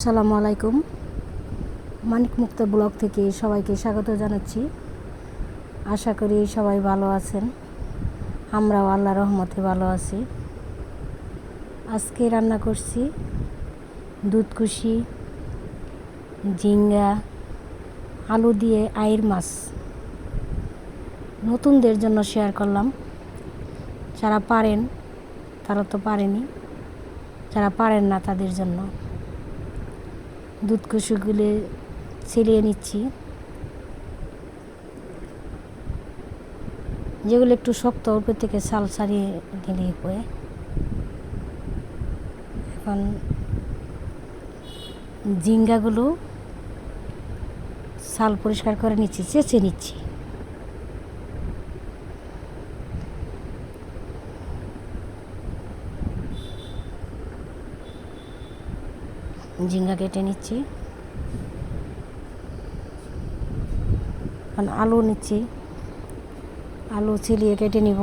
আসসালামু আলাইকুম। মানিক মুক্তা ব্লগ থেকে সবাইকে স্বাগত জানাচ্ছি। আশা করি সবাই ভালো আছেন, আমরাও আল্লাহর রহমতে ভালো আছি। আজকে রান্না করছি দুধকুশি, ঝিঙ্গা, আলু দিয়ে আইর মাছ। নতুনদের জন্য শেয়ার করলাম, যারা পারেন তারা তো পারেনি, যারা পারেন না তাদের জন্য। দুধকুশিগুলো ছিলিয়ে নিচ্ছি, যেগুলো একটু শক্ত উপর থেকে ছাল ছাড়িয়ে দিলেই পরে। এখন ঝিঙ্গাগুলো ছাল পরিষ্কার করে নিচ্ছি, চেঁচে নিচ্ছি। ঝিঙ্গা কেটে নিচ্ছি। এখন আলু নিচ্ছি, আলু ছিলিয়ে কেটে নিব।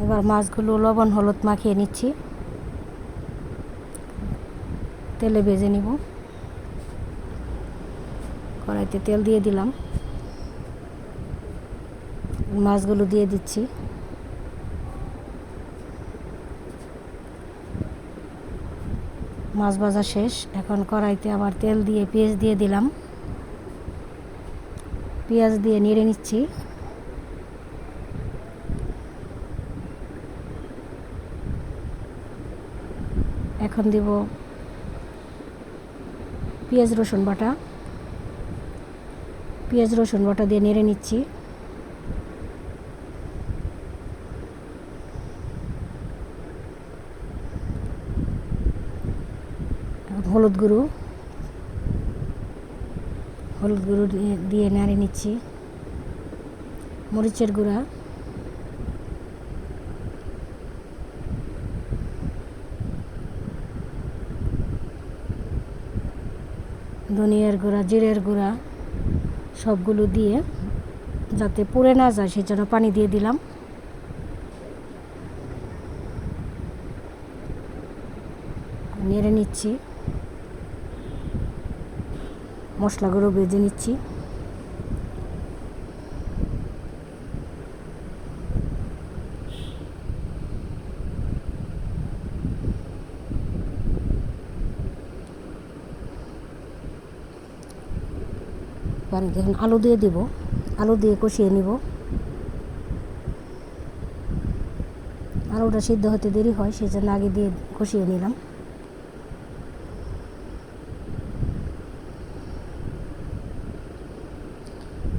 এবার মাছগুলো লবণ হলুদ মাখিয়ে নিচ্ছি, তেলে ভেজে নিব। কড়াইতে তেল দিয়ে দিলাম, মাছগুলো দিয়ে দিচ্ছি। মাছ ভাজা শেষ। এখন কড়াইতে আবার তেল দিয়ে পেঁয়াজ দিয়ে দিলাম, পেঁয়াজ দিয়ে নেড়ে নিচ্ছি। এখন দিব পেঁয়াজ রসুন বাটা, পেঁয়াজ রসুন বাটা দিয়ে নেড়ে নিচ্ছি। হলুদ গুঁড়ো দিয়ে নেড়ে নিচ্ছি। মরিচের গুঁড়া, ধনিয়ার গুঁড়া, জিরের গুঁড়া সবগুলো দিয়ে যাতে পুড়ে না যায় সেজন্য পানি দিয়ে দিলাম। নেড়ে নিচ্ছি। মশলাগুলো ভেজে নিচ্ছি। এখন আলু দিয়ে দিব, আলু দিয়ে কষিয়ে নিব। আলুটা সিদ্ধ হতে দেরি হয়, সেজন্য আগে দিয়ে কষিয়ে নিলাম।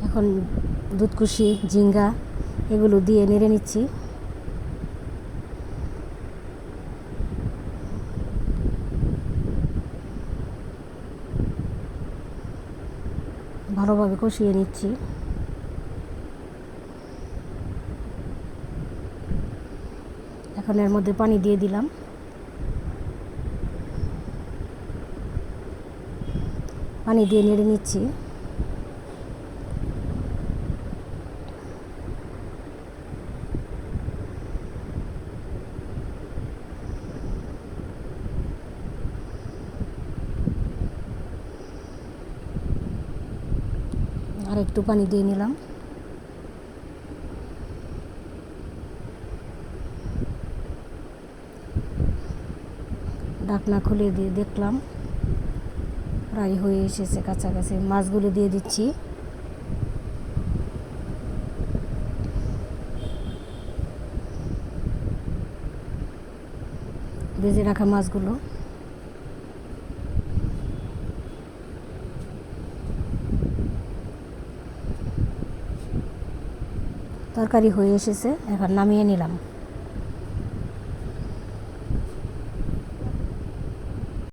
এখন দুধকুশি, ঝিঙ্গা এগুলো দিয়ে নেড়ে নিচ্ছি। ভালোভাবে কষিয়ে নিচ্ছি। এখন এর মধ্যে পানি দিয়ে দিলাম, পানি দিয়ে নেড়ে নিচ্ছি। আর একটু পানি দিয়ে নিলাম। ঢাকনা খুলে দিয়ে দেখলাম প্রায় হয়ে এসেছে কাছাকাছি। মাছগুলো দিয়ে দিচ্ছি। ভেজে রাখা মাছগুলো তরকারি হয়ে এসেছে, এখন নামিয়ে নিলাম।